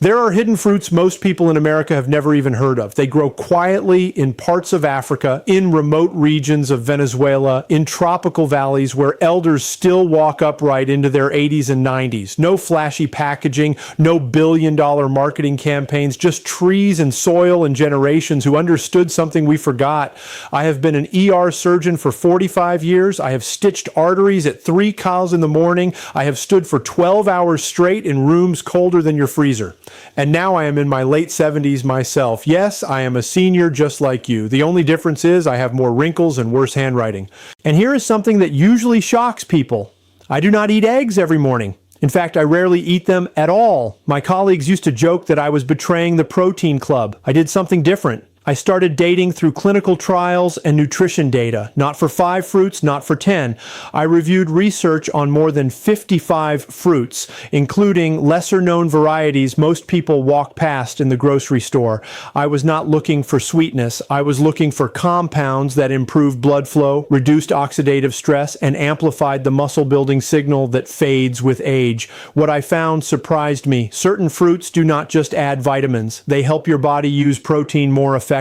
There are hidden fruits most people in America have never even heard of. They grow quietly in parts of Africa, in remote regions of Venezuela, in tropical valleys where elders still walk upright into their 80s and 90s. No flashy packaging, no billion-dollar marketing campaigns, just trees and soil and generations who understood something we forgot. I have been an ER surgeon for 45 years. I have stitched arteries at 3 cows in the morning. I have stood for 12 hours straight in rooms colder than your freezer. And now I am in my late 70s myself. Yes, I am a senior just like you. The only difference is I have more wrinkles and worse handwriting. And here is something that usually shocks people. I do not eat eggs every morning. In fact, I rarely eat them at all. My colleagues used to joke that I was betraying the protein club. I did something different. I started dating through clinical trials and nutrition data, not for 5 fruits, not for 10. I reviewed research on more than 55 fruits, including lesser-known varieties most people walk past in the grocery store. I was not looking for sweetness. I was looking for compounds that improved blood flow, reduced oxidative stress, and amplified the muscle-building signal that fades with age. What I found surprised me. Certain fruits do not just add vitamins. They help your body use protein more effectively.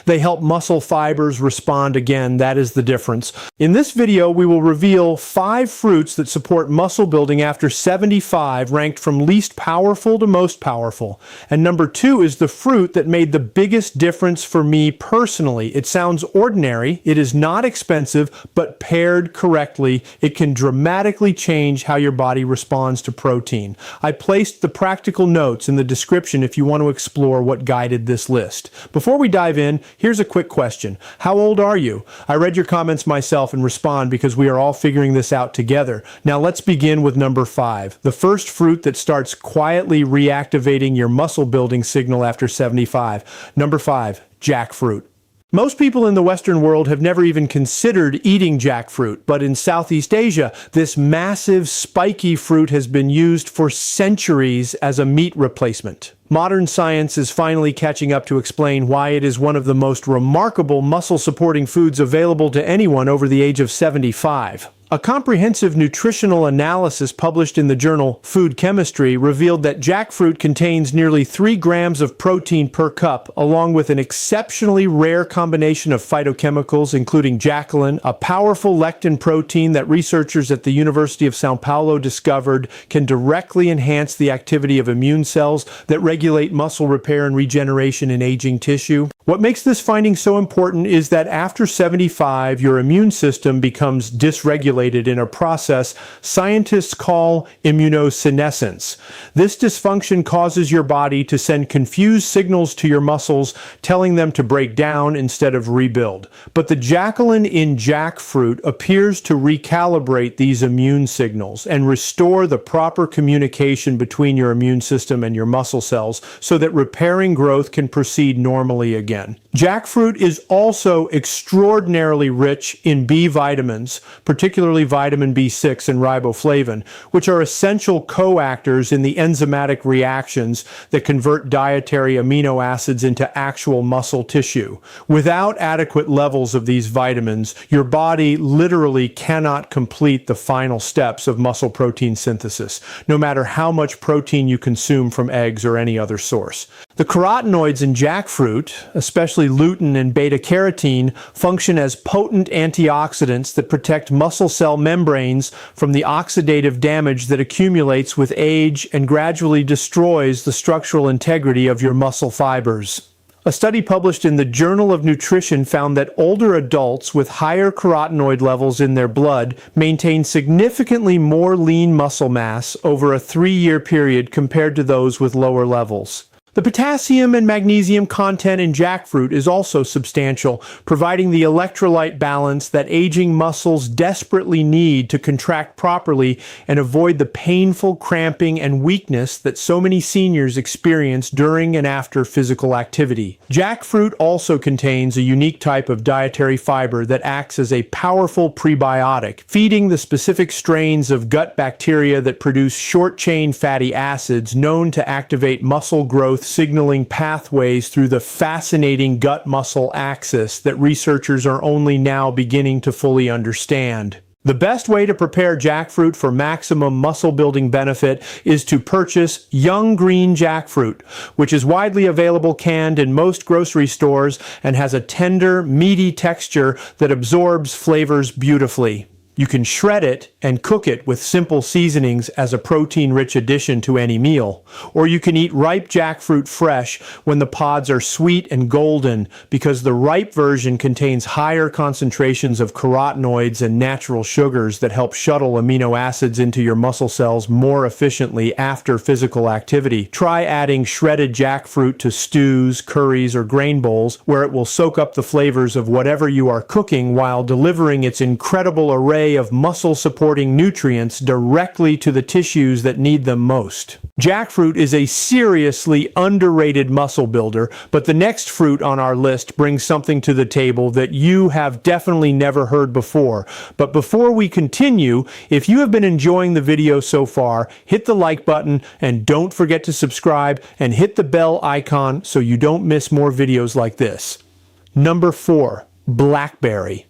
They help muscle fibers respond again. That is the difference. In this video, we will reveal 5 fruits that support muscle building after 75, ranked from least powerful to most powerful. And number 2 is the fruit that made the biggest difference for me personally. It sounds ordinary. It is not expensive, but paired correctly, it can dramatically change how your body responds to protein. I placed the practical notes in the description if you want to explore what guided this list. Before we dive in, here's a quick question. How old are you? I read your comments myself and respond because we are all figuring this out together. Now let's begin with number 5. The first fruit that starts quietly reactivating your muscle building signal after 75. Number 5, jackfruit. Most people in the Western world have never even considered eating jackfruit, but in Southeast Asia, this massive, spiky fruit has been used for centuries as a meat replacement. Modern science is finally catching up to explain why it is one of the most remarkable muscle-supporting foods available to anyone over the age of 75. A comprehensive nutritional analysis published in the journal Food Chemistry revealed that jackfruit contains nearly 3 grams of protein per cup, along with an exceptionally rare combination of phytochemicals, including Jackalin, a powerful lectin protein that researchers at the University of São Paulo discovered can directly enhance the activity of immune cells that regulate muscle repair and regeneration in aging tissue. What makes this finding so important is that after 75, your immune system becomes dysregulated in a process scientists call immunosenescence. This dysfunction causes your body to send confused signals to your muscles, telling them to break down instead of rebuild. But the Jackalin in jackfruit appears to recalibrate these immune signals and restore the proper communication between your immune system and your muscle cells so that repairing growth can proceed normally again. Jackfruit is also extraordinarily rich in B vitamins, particularly vitamin B6 and riboflavin, which are essential coactors in the enzymatic reactions that convert dietary amino acids into actual muscle tissue. Without adequate levels of these vitamins, your body literally cannot complete the final steps of muscle protein synthesis, no matter how much protein you consume from eggs or any other source. The carotenoids in jackfruit, especially lutein and beta-carotene, function as potent antioxidants that protect muscle cell membranes from the oxidative damage that accumulates with age and gradually destroys the structural integrity of your muscle fibers. A study published in the Journal of Nutrition found that older adults with higher carotenoid levels in their blood maintain significantly more lean muscle mass over a 3-year period compared to those with lower levels. The potassium and magnesium content in jackfruit is also substantial, providing the electrolyte balance that aging muscles desperately need to contract properly and avoid the painful cramping and weakness that so many seniors experience during and after physical activity. Jackfruit also contains a unique type of dietary fiber that acts as a powerful prebiotic, feeding the specific strains of gut bacteria that produce short-chain fatty acids known to activate muscle growth signaling pathways through the fascinating gut-muscle axis that researchers are only now beginning to fully understand. The best way to prepare jackfruit for maximum muscle building benefit is to purchase young green jackfruit, which is widely available canned in most grocery stores and has a tender, meaty texture that absorbs flavors beautifully. You can shred it and cook it with simple seasonings as a protein-rich addition to any meal. Or you can eat ripe jackfruit fresh when the pods are sweet and golden, because the ripe version contains higher concentrations of carotenoids and natural sugars that help shuttle amino acids into your muscle cells more efficiently after physical activity. Try adding shredded jackfruit to stews, curries, or grain bowls, where it will soak up the flavors of whatever you are cooking while delivering its incredible array of muscle-supporting nutrients directly to the tissues that need them most. Jackfruit is a seriously underrated muscle builder, but the next fruit on our list brings something to the table that you have definitely never heard before. But before we continue, if you have been enjoying the video so far, hit the like button and don't forget to subscribe and hit the bell icon so you don't miss more videos like this. Number 4, blackberry.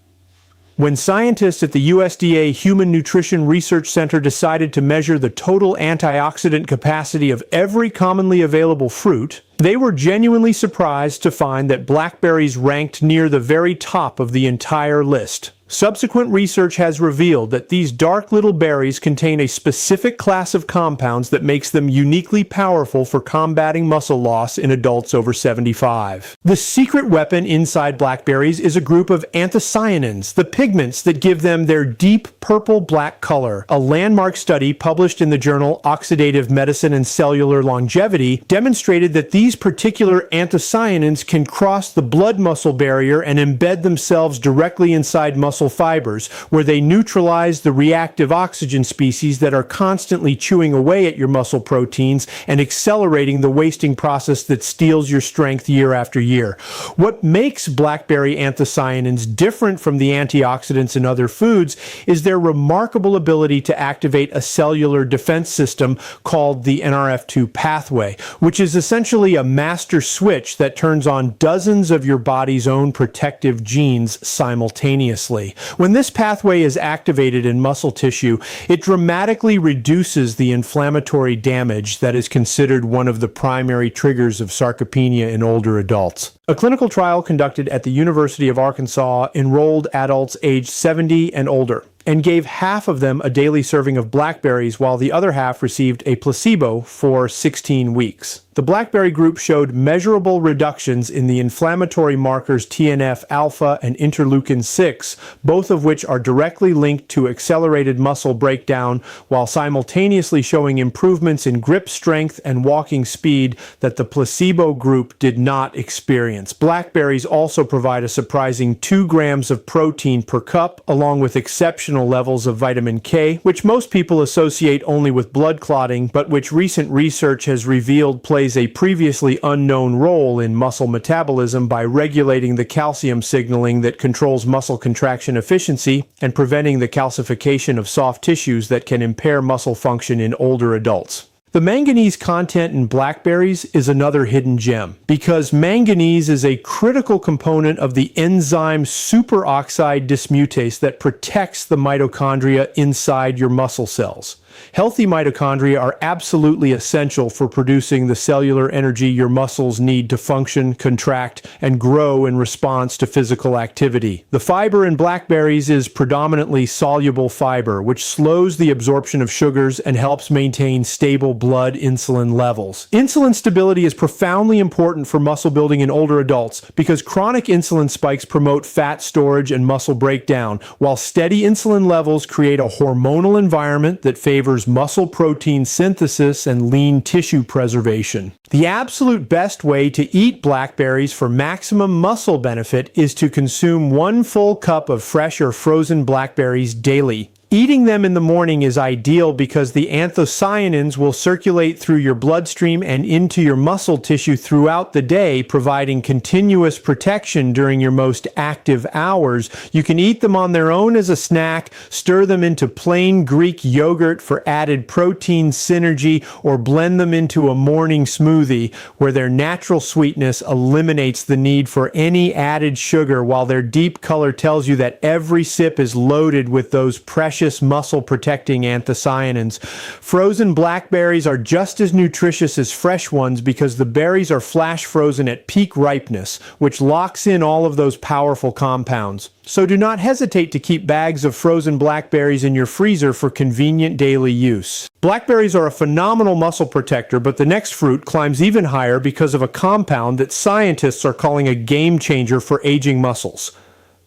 When scientists at the USDA Human Nutrition Research Center decided to measure the total antioxidant capacity of every commonly available fruit, they were genuinely surprised to find that blackberries ranked near the very top of the entire list. Subsequent research has revealed that these dark little berries contain a specific class of compounds that makes them uniquely powerful for combating muscle loss in adults over 75. The secret weapon inside blackberries is a group of anthocyanins, the pigments that give them their deep purple-black color. A landmark study published in the journal Oxidative Medicine and Cellular Longevity demonstrated that these particular anthocyanins can cross the blood-muscle barrier and embed themselves directly inside muscle fibers, where they neutralize the reactive oxygen species that are constantly chewing away at your muscle proteins and accelerating the wasting process that steals your strength year after year. What makes blackberry anthocyanins different from the antioxidants in other foods is their remarkable ability to activate a cellular defense system called the NRF2 pathway, which is essentially a master switch that turns on dozens of your body's own protective genes simultaneously. When this pathway is activated in muscle tissue, it dramatically reduces the inflammatory damage that is considered one of the primary triggers of sarcopenia in older adults. A clinical trial conducted at the University of Arkansas enrolled adults aged 70 and older, and gave half of them a daily serving of blackberries while the other half received a placebo for 16 weeks. The blackberry group showed measurable reductions in the inflammatory markers TNF-alpha and interleukin-6, both of which are directly linked to accelerated muscle breakdown, while simultaneously showing improvements in grip strength and walking speed that the placebo group did not experience. Blackberries also provide a surprising 2 grams of protein per cup, along with exceptional levels of vitamin K, which most people associate only with blood clotting, but which recent research has revealed plays a previously unknown role in muscle metabolism by regulating the calcium signaling that controls muscle contraction efficiency and preventing the calcification of soft tissues that can impair muscle function in older adults. The manganese content in blackberries is another hidden gem, because manganese is a critical component of the enzyme superoxide dismutase that protects the mitochondria inside your muscle cells. Healthy mitochondria are absolutely essential for producing the cellular energy your muscles need to function, contract, and grow in response to physical activity. The fiber in blackberries is predominantly soluble fiber, which slows the absorption of sugars and helps maintain stable blood insulin levels. Insulin stability is profoundly important for muscle building in older adults because chronic insulin spikes promote fat storage and muscle breakdown, while steady insulin levels create a hormonal environment that favors muscle protein synthesis and lean tissue preservation. The absolute best way to eat blackberries for maximum muscle benefit is to consume 1 full cup of fresh or frozen blackberries daily. Eating them in the morning is ideal because the anthocyanins will circulate through your bloodstream and into your muscle tissue throughout the day, providing continuous protection during your most active hours. You can eat them on their own as a snack, stir them into plain Greek yogurt for added protein synergy, or blend them into a morning smoothie where their natural sweetness eliminates the need for any added sugar, while their deep color tells you that every sip is loaded with those precious muscle-protecting anthocyanins. Frozen blackberries are just as nutritious as fresh ones because the berries are flash frozen at peak ripeness, which locks in all of those powerful compounds. So do not hesitate to keep bags of frozen blackberries in your freezer for convenient daily use. Blackberries are a phenomenal muscle protector, but the next fruit climbs even higher because of a compound that scientists are calling a game changer for aging muscles.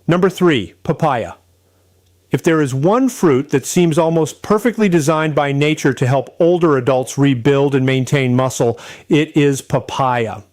Number 3, papaya. If there is one fruit that seems almost perfectly designed by nature to help older adults rebuild and maintain muscle, it is papaya.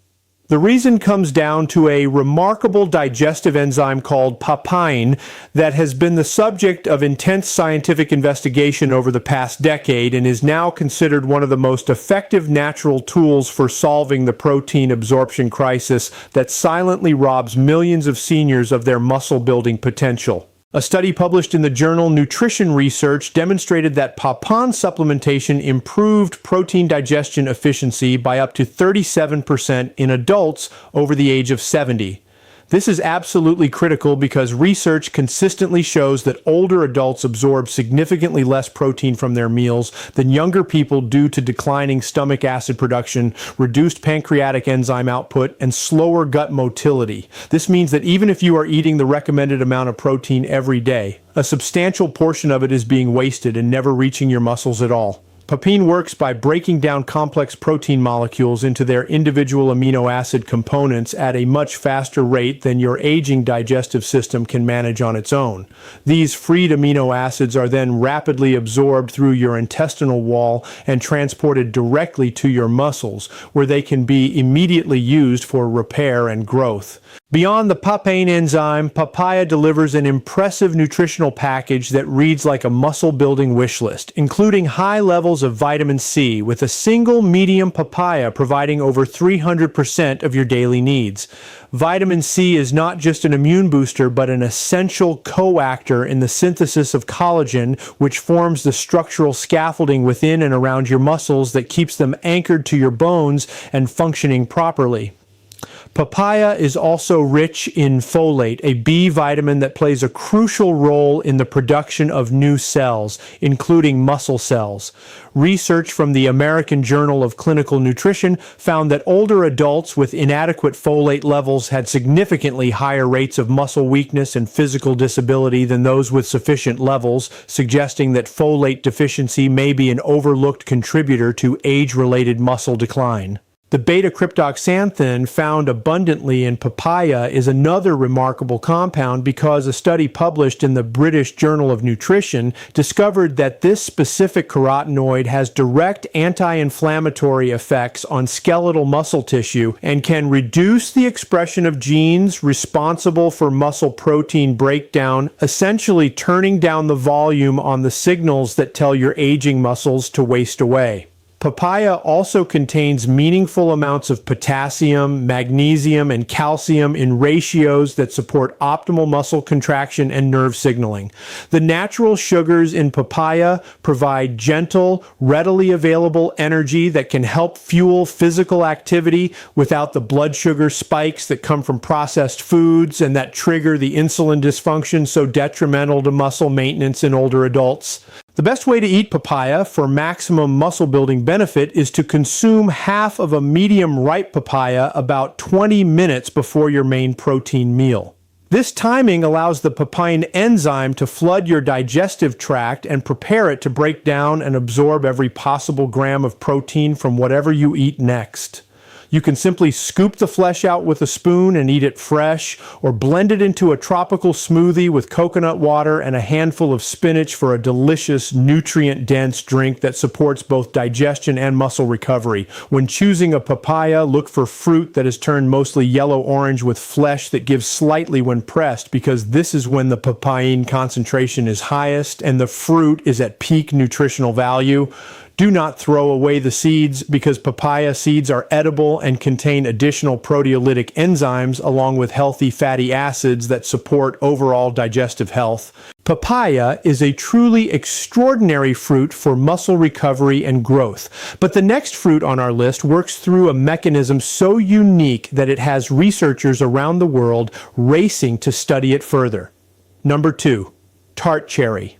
The reason comes down to a remarkable digestive enzyme called papain that has been the subject of intense scientific investigation over the past decade and is now considered one of the most effective natural tools for solving the protein absorption crisis that silently robs millions of seniors of their muscle-building potential. A study published in the journal Nutrition Research demonstrated that papain supplementation improved protein digestion efficiency by up to 37% in adults over the age of 70. This is absolutely critical because research consistently shows that older adults absorb significantly less protein from their meals than younger people due to declining stomach acid production, reduced pancreatic enzyme output, and slower gut motility. This means that even if you are eating the recommended amount of protein every day, a substantial portion of it is being wasted and never reaching your muscles at all. Papain works by breaking down complex protein molecules into their individual amino acid components at a much faster rate than your aging digestive system can manage on its own. These freed amino acids are then rapidly absorbed through your intestinal wall and transported directly to your muscles, where they can be immediately used for repair and growth. Beyond the papain enzyme, papaya delivers an impressive nutritional package that reads like a muscle-building wish list, including high levels of vitamin C, with a single medium papaya providing over 300% of your daily needs. Vitamin C is not just an immune booster, but an essential coactor in the synthesis of collagen, which forms the structural scaffolding within and around your muscles that keeps them anchored to your bones and functioning properly. Papaya is also rich in folate, a B vitamin that plays a crucial role in the production of new cells, including muscle cells. Research from the American Journal of Clinical Nutrition found that older adults with inadequate folate levels had significantly higher rates of muscle weakness and physical disability than those with sufficient levels, suggesting that folate deficiency may be an overlooked contributor to age-related muscle decline. The beta-cryptoxanthin found abundantly in papaya is another remarkable compound because a study published in the British Journal of Nutrition discovered that this specific carotenoid has direct anti-inflammatory effects on skeletal muscle tissue and can reduce the expression of genes responsible for muscle protein breakdown, essentially turning down the volume on the signals that tell your aging muscles to waste away. Papaya also contains meaningful amounts of potassium, magnesium, and calcium in ratios that support optimal muscle contraction and nerve signaling. The natural sugars in papaya provide gentle, readily available energy that can help fuel physical activity without the blood sugar spikes that come from processed foods and that trigger the insulin dysfunction so detrimental to muscle maintenance in older adults. The best way to eat papaya for maximum muscle building benefit is to consume half of a medium ripe papaya about 20 minutes before your main protein meal. This timing allows the papain enzyme to flood your digestive tract and prepare it to break down and absorb every possible gram of protein from whatever you eat next. You can simply scoop the flesh out with a spoon and eat it fresh, or blend it into a tropical smoothie with coconut water and a handful of spinach for a delicious, nutrient-dense drink that supports both digestion and muscle recovery. When choosing a papaya, look for fruit that is turned mostly yellow-orange with flesh that gives slightly when pressed, because this is when the papain concentration is highest and the fruit is at peak nutritional value. Do not throw away the seeds, because papaya seeds are edible and contain additional proteolytic enzymes along with healthy fatty acids that support overall digestive health. Papaya is a truly extraordinary fruit for muscle recovery and growth. But the next fruit on our list works through a mechanism so unique that it has researchers around the world racing to study it further. Number 2, tart cherry.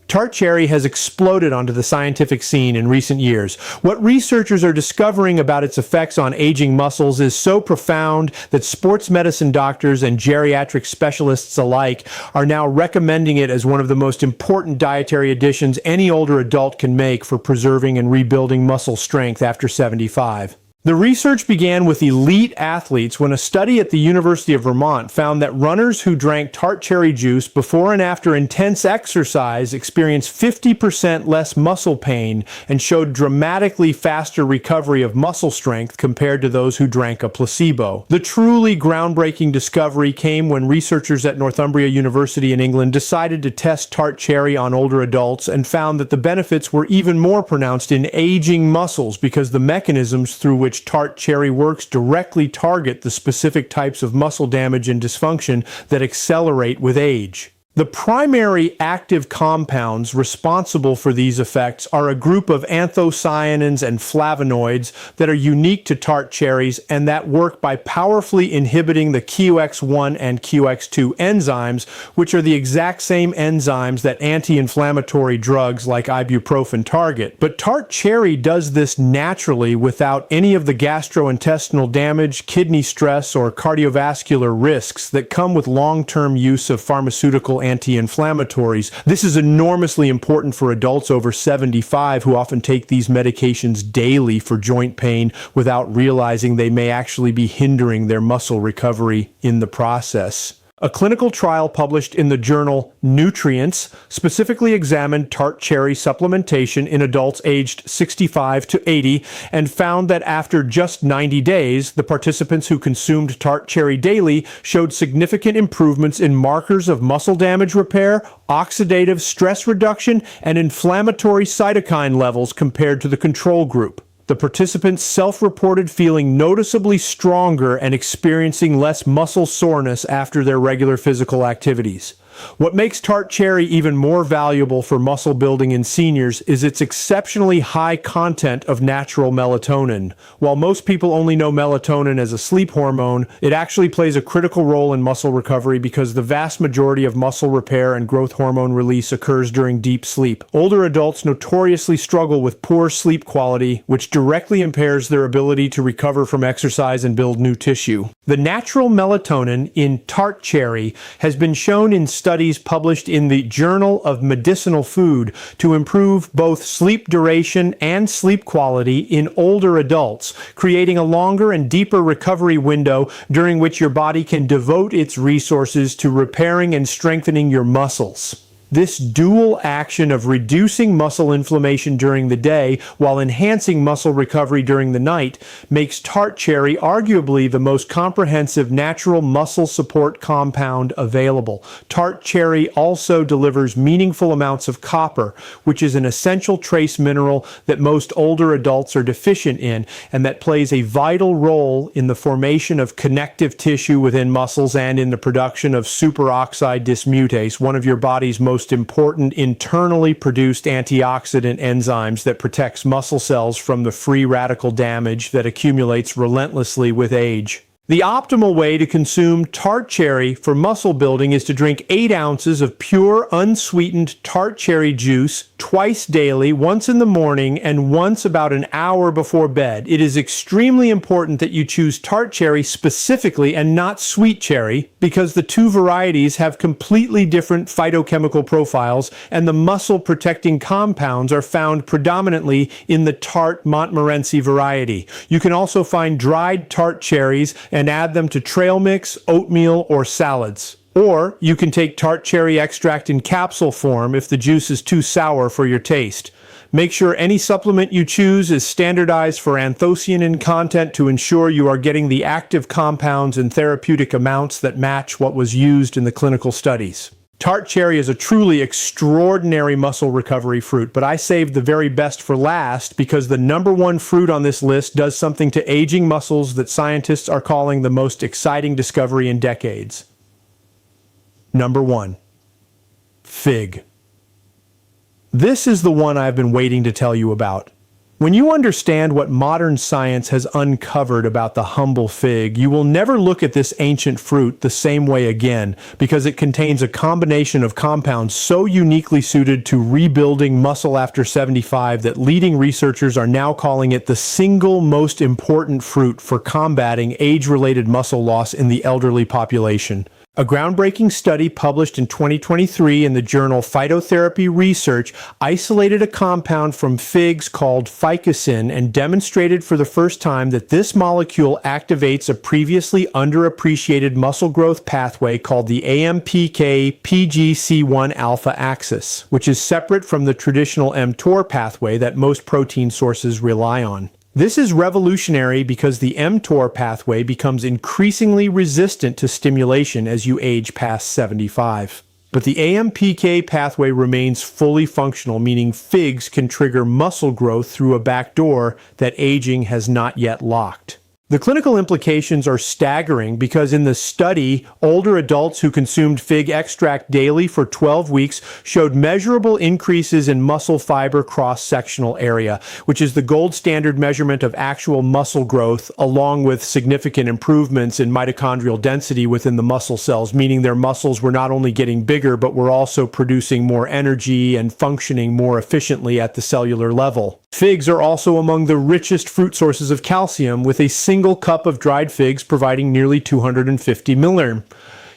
Tart cherry has exploded onto the scientific scene in recent years. What researchers are discovering about its effects on aging muscles is so profound that sports medicine doctors and geriatric specialists alike are now recommending it as one of the most important dietary additions any older adult can make for preserving and rebuilding muscle strength after 75. The research began with elite athletes when a study at the University of Vermont found that runners who drank tart cherry juice before and after intense exercise experienced 50% less muscle pain and showed dramatically faster recovery of muscle strength compared to those who drank a placebo. The truly groundbreaking discovery came when researchers at Northumbria University in England decided to test tart cherry on older adults and found that the benefits were even more pronounced in aging muscles, because the mechanisms through which tart cherry works directly target the specific types of muscle damage and dysfunction that accelerate with age. The primary active compounds responsible for these effects are a group of anthocyanins and flavonoids that are unique to tart cherries and that work by powerfully inhibiting the QX1 and QX2 enzymes, which are the exact same enzymes that anti-inflammatory drugs like ibuprofen target. But tart cherry does this naturally without any of the gastrointestinal damage, kidney stress, or cardiovascular risks that come with long-term use of pharmaceutical anti-inflammatories. This is enormously important for adults over 75 who often take these medications daily for joint pain without realizing they may actually be hindering their muscle recovery in the process. A clinical trial published in the journal Nutrients specifically examined tart cherry supplementation in adults aged 65 to 80 and found that after just 90 days, the participants who consumed tart cherry daily showed significant improvements in markers of muscle damage repair, oxidative stress reduction, and inflammatory cytokine levels compared to the control group. The participants self-reported feeling noticeably stronger and experiencing less muscle soreness after their regular physical activities. What makes tart cherry even more valuable for muscle building in seniors is its exceptionally high content of natural melatonin. While most people only know melatonin as a sleep hormone, it actually plays a critical role in muscle recovery because the vast majority of muscle repair and growth hormone release occurs during deep sleep. Older adults notoriously struggle with poor sleep quality, which directly impairs their ability to recover from exercise and build new tissue. The natural melatonin in tart cherry has been shown in studies published in the Journal of Medicinal Food to improve both sleep duration and sleep quality in older adults, creating a longer and deeper recovery window during which your body can devote its resources to repairing and strengthening your muscles. This dual action of reducing muscle inflammation during the day while enhancing muscle recovery during the night makes tart cherry arguably the most comprehensive natural muscle support compound available. Tart cherry also delivers meaningful amounts of copper, which is an essential trace mineral that most older adults are deficient in and that plays a vital role in the formation of connective tissue within muscles and in the production of superoxide dismutase, one of your body's most important internally produced antioxidant enzymes that protects muscle cells from the free radical damage that accumulates relentlessly with age. The optimal way to consume tart cherry for muscle building is to drink 8 ounces of pure, unsweetened tart cherry juice twice daily, once in the morning and once about an hour before bed. It is extremely important that you choose tart cherry specifically and not sweet cherry, because the two varieties have completely different phytochemical profiles, and the muscle-protecting compounds are found predominantly in the tart Montmorency variety. You can also find dried tart cherries and add them to trail mix, oatmeal, or salads. Or you can take tart cherry extract in capsule form if the juice is too sour for your taste. Make sure any supplement you choose is standardized for anthocyanin content to ensure you are getting the active compounds and therapeutic amounts that match what was used in the clinical studies. Tart cherry is a truly extraordinary muscle recovery fruit, but I saved the very best for last because the #1 fruit on this list does something to aging muscles that scientists are calling the most exciting discovery in decades. Number 1. Fig. This is the one I've been waiting to tell you about. When you understand what modern science has uncovered about the humble fig, you will never look at this ancient fruit the same way again, because it contains a combination of compounds so uniquely suited to rebuilding muscle after 75 that leading researchers are now calling it the single most important fruit for combating age-related muscle loss in the elderly population. A groundbreaking study published in 2023 in the journal Phytotherapy Research isolated a compound from figs called Ficusin and demonstrated for the first time that this molecule activates a previously underappreciated muscle growth pathway called the AMPK-PGC1 alpha axis, which is separate from the traditional mTOR pathway that most protein sources rely on. This is revolutionary because the mTOR pathway becomes increasingly resistant to stimulation as you age past 75. But the AMPK pathway remains fully functional, meaning figs can trigger muscle growth through a back door that aging has not yet locked. The clinical implications are staggering because in the study, older adults who consumed fig extract daily for 12 weeks showed measurable increases in muscle fiber cross-sectional area, which is the gold standard measurement of actual muscle growth, along with significant improvements in mitochondrial density within the muscle cells, meaning their muscles were not only getting bigger, but were also producing more energy and functioning more efficiently at the cellular level. Figs are also among the richest fruit sources of calcium, with a single cup of dried figs providing nearly 250 millirm.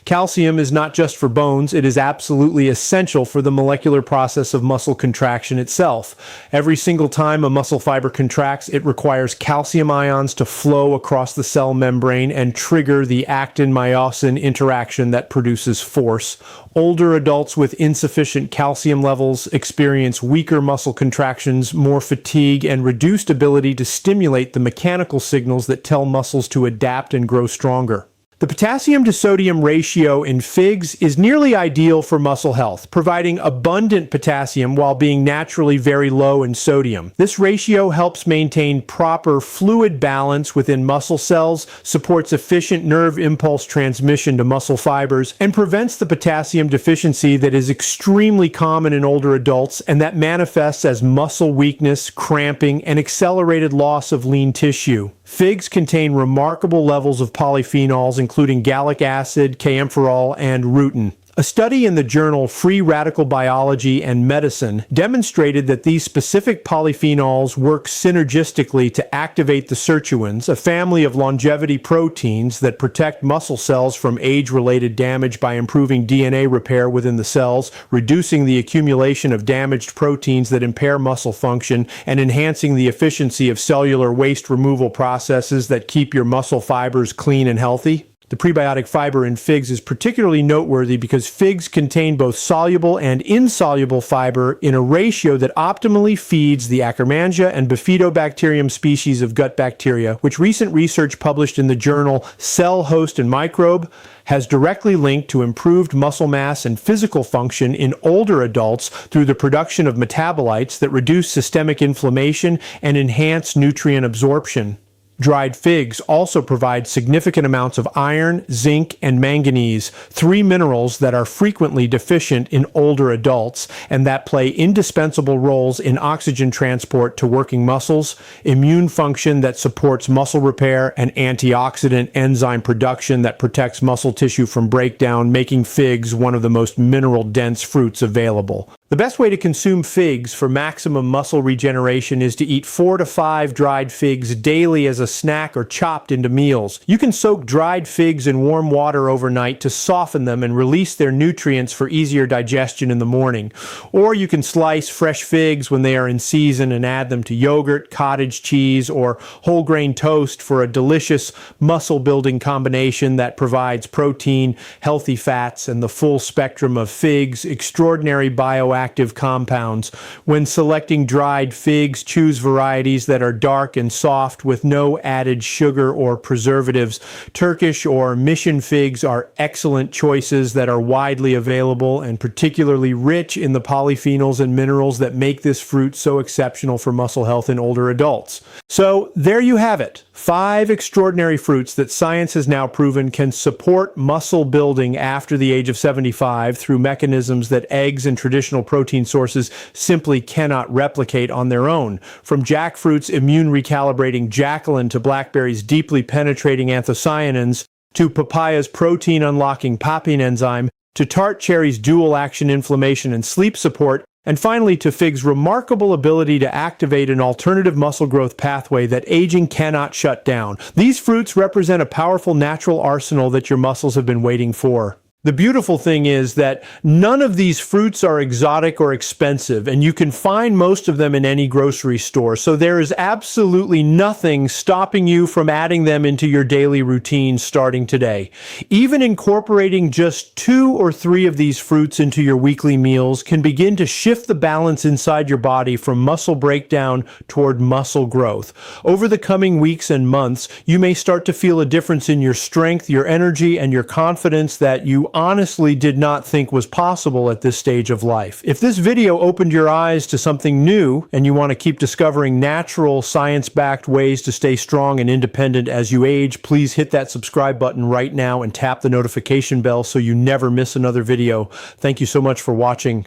Calcium is not just for bones, it is absolutely essential for the molecular process of muscle contraction itself. Every single time a muscle fiber contracts, it requires calcium ions to flow across the cell membrane and trigger the actin-myosin interaction that produces force. Older adults with insufficient calcium levels experience weaker muscle contractions, more fatigue, and reduced ability to stimulate the mechanical signals that tell muscles to adapt and grow stronger. The potassium to sodium ratio in figs is nearly ideal for muscle health, providing abundant potassium while being naturally very low in sodium. This ratio helps maintain proper fluid balance within muscle cells, supports efficient nerve impulse transmission to muscle fibers, and prevents the potassium deficiency that is extremely common in older adults and that manifests as muscle weakness, cramping, and accelerated loss of lean tissue. Figs contain remarkable levels of polyphenols, including gallic acid, kaempferol, and rutin. A study in the journal Free Radical Biology and Medicine demonstrated that these specific polyphenols work synergistically to activate the sirtuins, a family of longevity proteins that protect muscle cells from age-related damage by improving DNA repair within the cells, reducing the accumulation of damaged proteins that impair muscle function, and enhancing the efficiency of cellular waste removal processes that keep your muscle fibers clean and healthy. The prebiotic fiber in figs is particularly noteworthy because figs contain both soluble and insoluble fiber in a ratio that optimally feeds the Akkermansia and Bifidobacterium species of gut bacteria, which recent research published in the journal Cell, Host, and Microbe has directly linked to improved muscle mass and physical function in older adults through the production of metabolites that reduce systemic inflammation and enhance nutrient absorption. Dried figs also provide significant amounts of iron, zinc, and manganese, three minerals that are frequently deficient in older adults and that play indispensable roles in oxygen transport to working muscles, immune function that supports muscle repair, and antioxidant enzyme production that protects muscle tissue from breakdown, making figs one of the most mineral-dense fruits available. The best way to consume figs for maximum muscle regeneration is to eat 4 to 5 dried figs daily as a snack or chopped into meals. You can soak dried figs in warm water overnight to soften them and release their nutrients for easier digestion in the morning. Or you can slice fresh figs when they are in season and add them to yogurt, cottage cheese, or whole grain toast for a delicious muscle-building combination that provides protein, healthy fats, and the full spectrum of figs' extraordinary bioactive compounds. When selecting dried figs, choose varieties that are dark and soft with no added sugar or preservatives. Turkish or Mission figs are excellent choices that are widely available and particularly rich in the polyphenols and minerals that make this fruit so exceptional for muscle health in older adults. So there you have it. 5 extraordinary fruits that science has now proven can support muscle building after the age of 75 through mechanisms that eggs and traditional protein sources simply cannot replicate on their own. From jackfruit's immune recalibrating Jackalin to Blackberries' deeply penetrating anthocyanins, to Papaya's protein unlocking papain enzyme, to Tart cherry's dual action inflammation and sleep support, and finally to fig's remarkable ability to activate an alternative muscle growth pathway that aging cannot shut down. These fruits represent a powerful natural arsenal that your muscles have been waiting for. The beautiful thing is that none of these fruits are exotic or expensive, and you can find most of them in any grocery store, so there is absolutely nothing stopping you from adding them into your daily routine starting today. Even incorporating just 2 or 3 of these fruits into your weekly meals can begin to shift the balance inside your body from muscle breakdown toward muscle growth. Over the coming weeks and months, you may start to feel a difference in your strength, your energy, and your confidence that you honestly did not think was possible at this stage of life. If this video opened your eyes to something new and you want to keep discovering natural, science-backed ways to stay strong and independent as you age, please hit that subscribe button right now and tap the notification bell so you never miss another video. Thank you so much for watching.